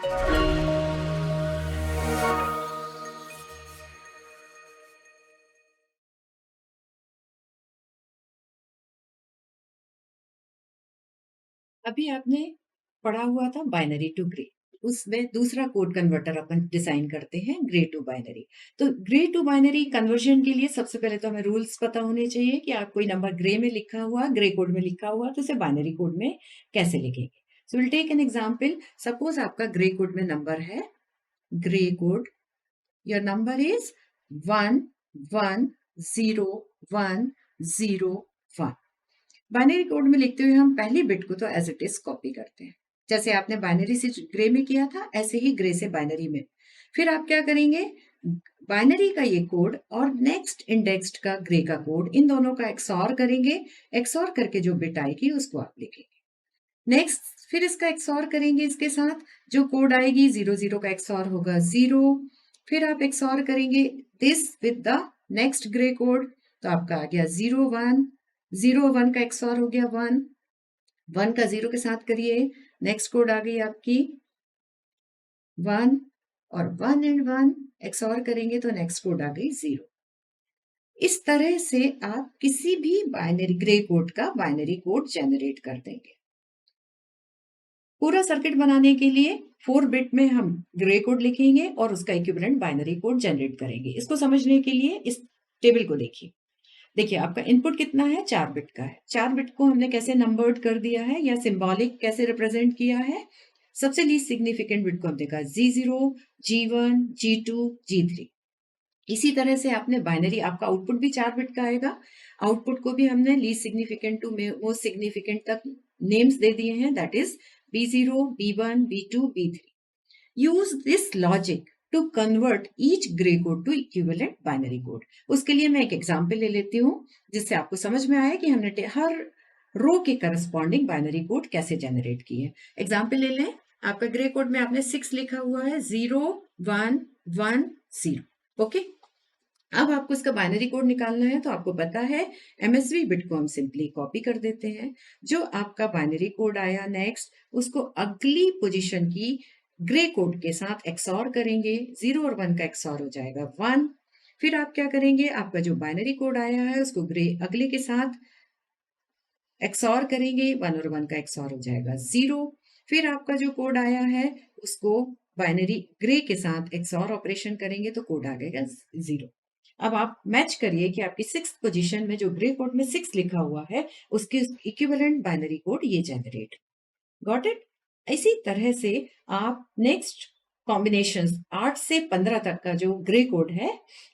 अभी आपने पढ़ा हुआ था बाइनरी टू ग्रे। उसमें दूसरा कोड कन्वर्टर अपन डिजाइन करते हैं ग्रे टू बाइनरी। तो ग्रे टू बाइनरी कन्वर्जन के लिए सबसे पहले तो हमें रूल्स पता होने चाहिए कि आप कोई नंबर ग्रे में लिखा हुआ, ग्रे कोड में लिखा हुआ, तो उसे बाइनरी कोड में कैसे लिखेंगे। So will take an example. Suppose आपका ग्रे कोड में नंबर है, grey code, your number is 1 1 0 1 0 1। Binary code में लिखते हुए हम पहली बिट को तो एज इट इज कॉपी करते हैं। जैसे आपने बाइनरी से ग्रे में किया था, ऐसे ही ग्रे से बाइनरी में। फिर आप क्या करेंगे, बाइनरी का ये कोड और नेक्स्ट इंडेक्स्ड का ग्रे का कोड, इन दोनों का एक्सऑर करेंगे। एक्सऑर करके जो बिट आएगी उसको आप लिखेंगे। नेक्स्ट फिर इसका एक्सऑर करेंगे, इसके साथ जो कोड आएगी 0 0 का एक्सऑर होगा 0। फिर आप एक्सऑर करेंगे this with the next grey code, तो आपका आ गया 0 1। 0 1 का एक्सऑर हो गया 1। 1 का 0 के साथ करिए, नेक्स्ट कोड आ गई आपकी 1। और 1 एंड 1 एक्सऑर करेंगे तो नेक्स्ट कोड आ गई 0। इस तरह से आप किसी भी बाइनरी ग्रे कोड का बाइनरी कोड जनरेट कर देंगे। पूरा सर्किट बनाने के लिए 4 बिट में हम ग्रे कोड लिखेंगे और उसका इक्विवेलेंट बाइनरी कोड जनरेट करेंगे। इसको समझने के लिए इस टेबल को देखिए। देखिए आपका इनपुट कितना है, 4 बिट का है। 4 बिट को हमने कैसे नंबर्ड कर दिया है या सिंबॉलिक कैसे रिप्रेजेंट किया है। सबसे लीस्ट सिग्निफिकेंट बिट को हमने कहा G0, G1, G2, G3। इसी तरह से आपने बाइनरी, आपका आउटपुट भी 4 बिट का आएगा। आउटपुट को भी हमने least significant to most significant तक नेम्स दे दिए हैं, that is B0, B1, B2, B3। Use this logic to convert each grey code to equivalent binary code. उसके लिए मैं एक एग्जांपल ले लेती हूँ जिससे आपको समझ में आए कि हमने हर रो के करस्पॉन्डिंग बाइनरी कोड कैसे जनरेट किए। एग्जांपल ले लें, आपका ग्रे कोड में आपने 6 लिखा हुआ है, 0 1 1 0। ओके, अब आपको इसका बाइनरी कोड निकालना है तो आपको पता है एमएसवी बिट को हम सिंपली कॉपी कर देते हैं। जो आपका बाइनरी कोड आया नेक्स्ट, उसको अगली पोजीशन की ग्रे कोड के साथ एक्सऑर करेंगे। 0 और 1 का एक्सऑर हो जाएगा 1। फिर आप क्या करेंगे, आपका जो बाइनरी कोड आया है उसको ग्रे अगले के साथ एक्सऑर करेंगे। 1 और 1 का एक्सऑर हो जाएगा 0। फिर आपका जो कोड आया है उसको बाइनरी ग्रे के साथ एक्सऑर ऑपरेशन करेंगे तो कोड आ जाएगा 0। अब आप मैच करिए कि आपकी 6th पोजीशन में जो ग्रे कोड में 6 लिखा हुआ है उसके इक्विवेलेंट बाइनरी कोड ये जनरेट। Got it. इसी तरह से आप नेक्स्ट कॉम्बिनेशंस 8 से 15 तक का जो ग्रे कोड है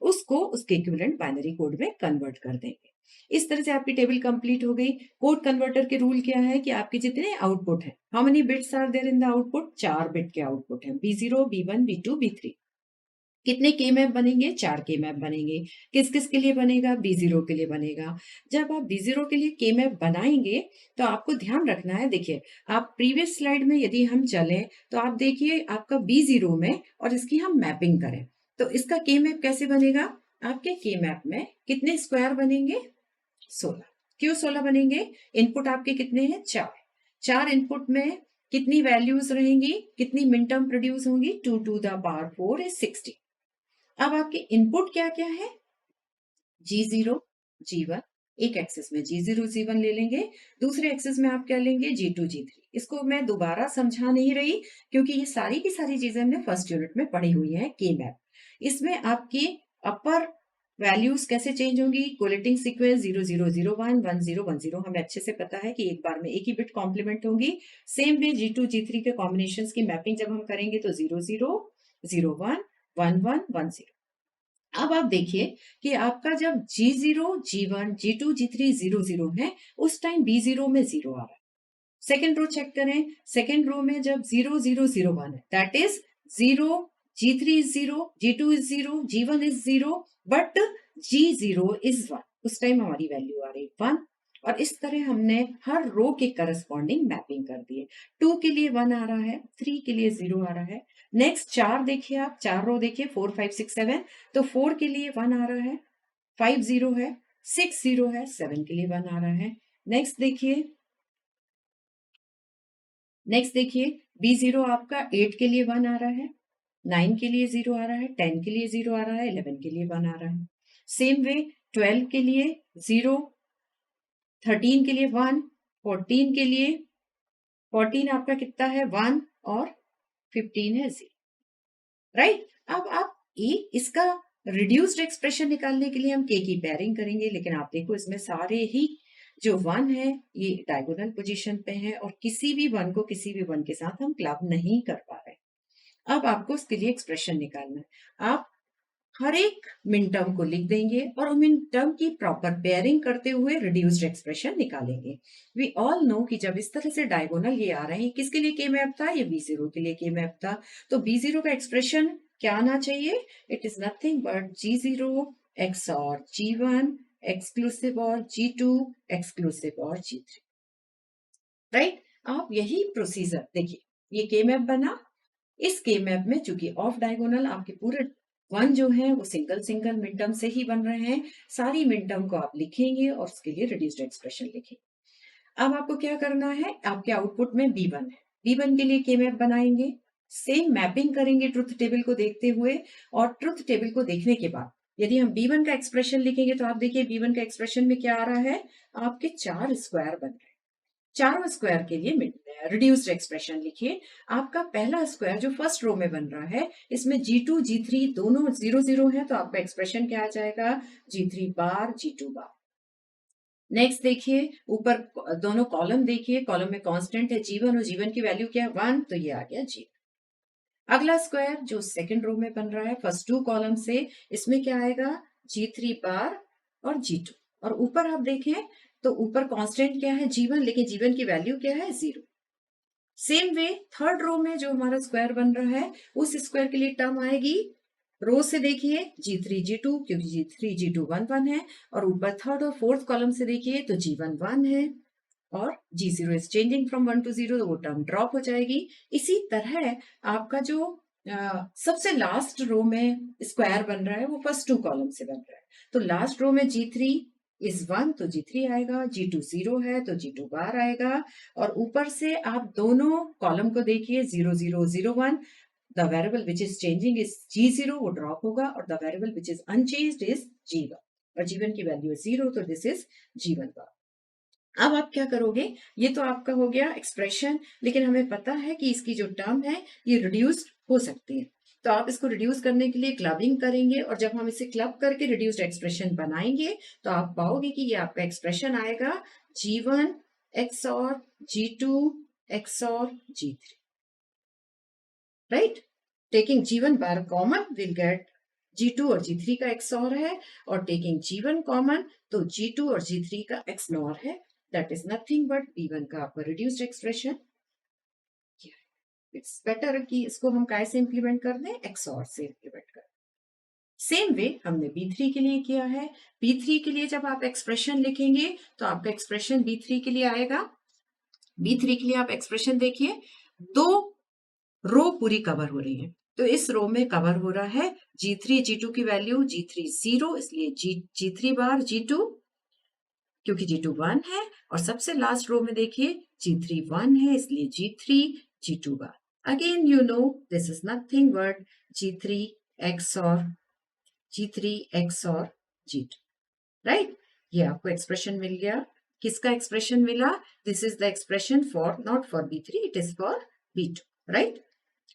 उसको उसके इक्विवेलेंट बाइनरी कोड में कन्वर्ट कर देंगे। इस तरह से आपकी टेबल कंप्लीट हो गई। कोड कन्वर्टर के रूल क्या है कि आपके जितने आउटपुट है, how many bits are there in the output, 4 bit के आउटपुट है, B0, B1, B2, B3। कितने के मैप बनेंगे, 4 के मैप बनेंगे। किस किस के लिए बनेगा, B0 के लिए बनेगा। जब आप B0 के लिए के मैप बनाएंगे तो आपको ध्यान रखना है, देखिए आप प्रीवियस स्लाइड में यदि हम चलें तो आप देखिए आपका B0 में और इसकी हम मैपिंग करें तो इसका के मैप कैसे बनेगा। आपके के मैप में कितने स्क्वायर बनेंगे, 16। क्यों 16 बनेंगे, इनपुट आपके कितने हैं, 4। 4 इनपुट में कितनी वैल्यूज रहेंगी, कितनी मिन टर्म प्रोड्यूस होंगी, 2 टू द पावर 4 इज 60। अब आपके इनपुट क्या क्या है, G0, G1। एक एक्सेस में G0, G1 ले लेंगे, दूसरे एक्सेस में आप क्या लेंगे, G2, G3। इसको मैं दोबारा समझा नहीं रही क्योंकि ये सारी की सारी चीजें हमने फर्स्ट यूनिट में पढ़ी हुई है के मैप। इसमें आपकी अपर वैल्यूज कैसे चेंज होंगी, कोलेटिंग सीक्वेंस 0 0 0 1 1 0 1 0 हमें अच्छे से पता है कि एक बार में एक ही बिट कॉम्प्लीमेंट होंगी। सेम वे G2, G3 के कॉम्बिनेशन की मैपिंग जब हम करेंगे तो 0 0 0 1 1 1 1 0। अब आप देखिए कि आपका जब G0, G1, G2, G3 0 0 है, उस टाइम B0 में 0 आ रहा है। सेकेंड रो चेक करें, सेकेंड रो में जब 0 0 0 1 है, that is 0, G3 is 0, G2 is 0, G1 is 0, but G0 is 1। उस टाइम हमारी वैल्यू आ रही 1। और इस तरह हमने हर रो के करस्पॉन्डिंग मैपिंग कर दी है। 2 के लिए 1 आ रहा है, 3 के लिए 0 आ रहा है। नेक्स्ट 4 देखिए, आप 4 रो देखिए, 4 5 6 7। तो 4 के लिए 1 आ रहा है, 5 0 है, 6 0 है, 7 के लिए 1 आ रहा है। नेक्स्ट देखिए, B0 आपका 8 के लिए 1 आ रहा है, 9 के लिए 0 आ रहा है, 10 के लिए 0 आ रहा है, 11 के लिए 1 आ रहा है। सेम वे 12 के लिए 0, 13 के लिए 1, 14 के लिए 14 आपका कितना है 1 और 15 है 0, राइट। अब आप इसका रिड्यूस्ड एक्सप्रेशन निकालने के लिए हम के की पेयरिंग करेंगे, लेकिन आप देखो इसमें सारे ही जो 1 है ये डायगोनल पोजीशन पे है और किसी भी 1 को किसी भी 1 के साथ हम क्लब नहीं कर पा रहे। अब आपको इसके लिए एक्सप्रेशन निकालना है। आप हर एक मिन टर्म को लिख देंगे और उन मिन टर्म की प्रॉपर पेयरिंग करते हुए रिड्यूस्ड एक्सप्रेशन निकालेंगे। वी ऑल नो कि जब इस तरह से डायगोनल ये आ रहे हैं, किसके लिए के मैप था, ये B0 के लिए के मैप था, तो B0 का एक्सप्रेशन क्या आना चाहिए, it is nothing but G0 XOR G1 exclusive और G2 एक्सक्लूसिव और G3, राइट। आप यही प्रोसीजर देखिए, ये के मैप बना, इस के मैप में चूंकि ऑफ डायगोनल आपके पूरे 1 जो है वो सिंगल सिंगल मिड टर्म से ही बन रहे हैं, सारी मिड टर्म को आप लिखेंगे और उसके लिए रिड्यूस्ड एक्सप्रेशन लिखेंगे। अब आपको क्या करना है, आपके आउटपुट में B1 है, B1 के लिए के मैप बनाएंगे, सेम मैपिंग करेंगे ट्रुथ टेबल को देखते हुए, और ट्रुथ टेबल को देखने के बाद यदि हम B1 का एक्सप्रेशन लिखेंगे तो आप देखिए B1 का एक्सप्रेशन में क्या आ रहा है, आपके 4 स्क्वायर बन रहे हैं। चारों स्क्वायर के लिए रिड्यूस्ड एक्सप्रेशन लिखिए। आपका पहला स्क्वायर जो फर्स्ट रो में बन रहा है, इसमें G2 G3 दोनों 0 0 है, तो आपका एक्सप्रेशन क्या आ जाएगा, G3 बार G2 बार। नेक्स्ट देखिए, ऊपर दोनों कॉलम देखिए, कॉलम में कांस्टेंट है G1 और G1 की वैल्यू क्या है 1, तो ये आ गया G। अगला स्क्वायर जो सेकंड रो में बन रहा है फर्स्ट 2 कॉलम से, इसमें क्या आएगा G3 बार और G2, और ऊपर आप देखें तो ऊपर कांस्टेंट क्या है G1, लेकिन G1 की वैल्यू क्या है 0। सेम वे थर्ड रो में जो हमारा स्क्वायर बन रहा है, उस स्क्वायर के लिए टर्म आएगी, रो से देखिए G3 G2, क्योंकि G3 G2 1 1 है, और ऊपर थर्ड और फोर्थ कॉलम से देखिए तो G1 1 है और G0 is changing from 1 to 0, तो वो टर्म ड्रॉप हो जाएगी। इसी तरह आपका जो सबसे लास्ट रो में स्क्वायर बन रहा है वो फर्स्ट 2 कॉलम से बन रहा है, तो लास्ट रो में G3 इज 1 तो G3 आएगा, G2 0 है तो G2 बार आएगा, और ऊपर से आप दोनों कॉलम को देखिए 0 0 0 1, the variable which is changing is G0, वो ड्रॉप होगा, और the variable which is unchanged is G1, और G1 की वैल्यू है 0, तो दिस इज G1 बार। अब आप क्या करोगे, ये तो आपका हो गया एक्सप्रेशन, लेकिन हमें पता है कि इसकी जो टर्म है ये रिड्यूस्ड हो सकती है, तो आप इसको रिड्यूस करने के लिए क्लबिंग करेंगे, और जब हम इसे क्लब करके रिड्यूस्ड एक्सप्रेशन बनाएंगे तो आप पाओगे कि ये आपका एक्सप्रेशन आएगा G1 XOR G2 XOR G3, right. Taking G1 bar common will get G2 और G3 का XOR है, और टेकिंग G1 कॉमन तो G2 और G3 का XNOR है, that is nothing but B1 का आपका रिड्यूस्ड एक्सप्रेशन। इट्स बेटर कि इसको हम कैसे इंप्लीमेंट कर दें, XOR से इंप्लीमेंट कर। सेम वे हमने B3 के लिए किया है। B3 के लिए जब आप एक्सप्रेशन लिखेंगे तो आपका एक्सप्रेशन B3 के लिए आएगा। B3 के लिए आप एक्सप्रेशन देखिए, 2 रो पूरी कवर हो रही है, तो इस रो में कवर हो रहा है G3 G2 की वैल्यू G3 0, इसलिए G3 बार G2, क्योंकि G2 1 है, और सबसे लास्ट रो में देखिए G3 1 है, इसलिए G3 G2 bar. Again you know this is nothing but G3 XOR G2, right. ये आपको एक्सप्रेशन मिल गया। किसका एक्सप्रेशन मिला, this is the expression for, not for B3, it is for B2, right.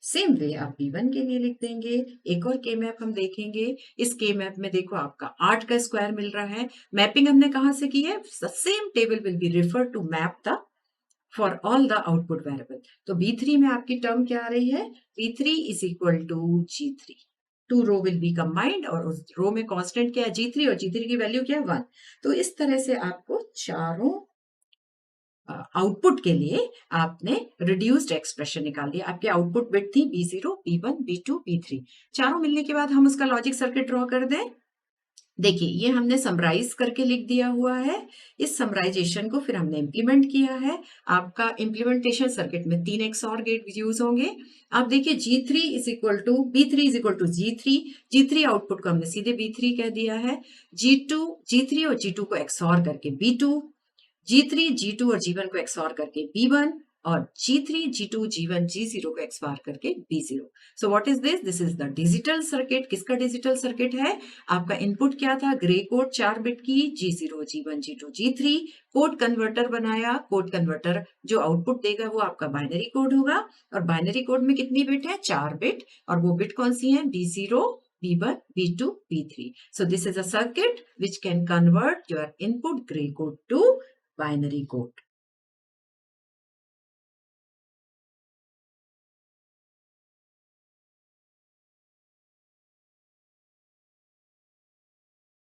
Same way आप B1 के लिए लिख देंगे। एक और के मैप हम देखेंगे। इस के मैप में देखो आपका 8 का स्क्वायर मिल रहा है। मैपिंग हमने कहां से की है, same table will be refer to map the for all the output variable. तो B3 में आपकी टर्म क्या आ रही है, B3 is equal to G3, 2 row will be combined, और उस रो में कांस्टेंट क्या है G3, और G3 की वैल्यू क्या है 1। तो इस तरह से आपको चारों आउटपुट के लिए आपने रिड्यूस्ड एक्सप्रेशन निकाल दिया। आपके आउटपुट बिट थी B0 B1 B2 B3, चारों मिलने के बाद हम उसका लॉजिक सर्किट ड्रॉ कर दें। देखिए ये हमने समराइज करके लिख दिया हुआ है। इस समराइजेशन को फिर हमने इंप्लीमेंट किया है। आपका इंप्लीमेंटेशन सर्किट में 3 XOR गेट यूज होंगे। आप देखिए G3 is equal to B3 is equal to G3 output को हमने सीधे B3 कह दिया है। G3 और G2 को XOR करके B2, G3 G2 और G1 को XOR करके B1, और G3, G2, G1, G0 को XOR करके B0। So what is this? This is the digital circuit. किसका डिजिटल सर्किट है? आपका इनपुट क्या था? ग्रे कोड 4 बिट की, G0, G1, G2, G3। Code converter बनाया। कोड कन्वर्टर जो आउटपुट देगा वो आपका बाइनरी कोड होगा, और बाइनरी कोड में कितनी बिट है? 4 बिट, और वो बिट कौन सी है? B0, B1, B2, B3। So this is a circuit which can convert your input gray code to binary code.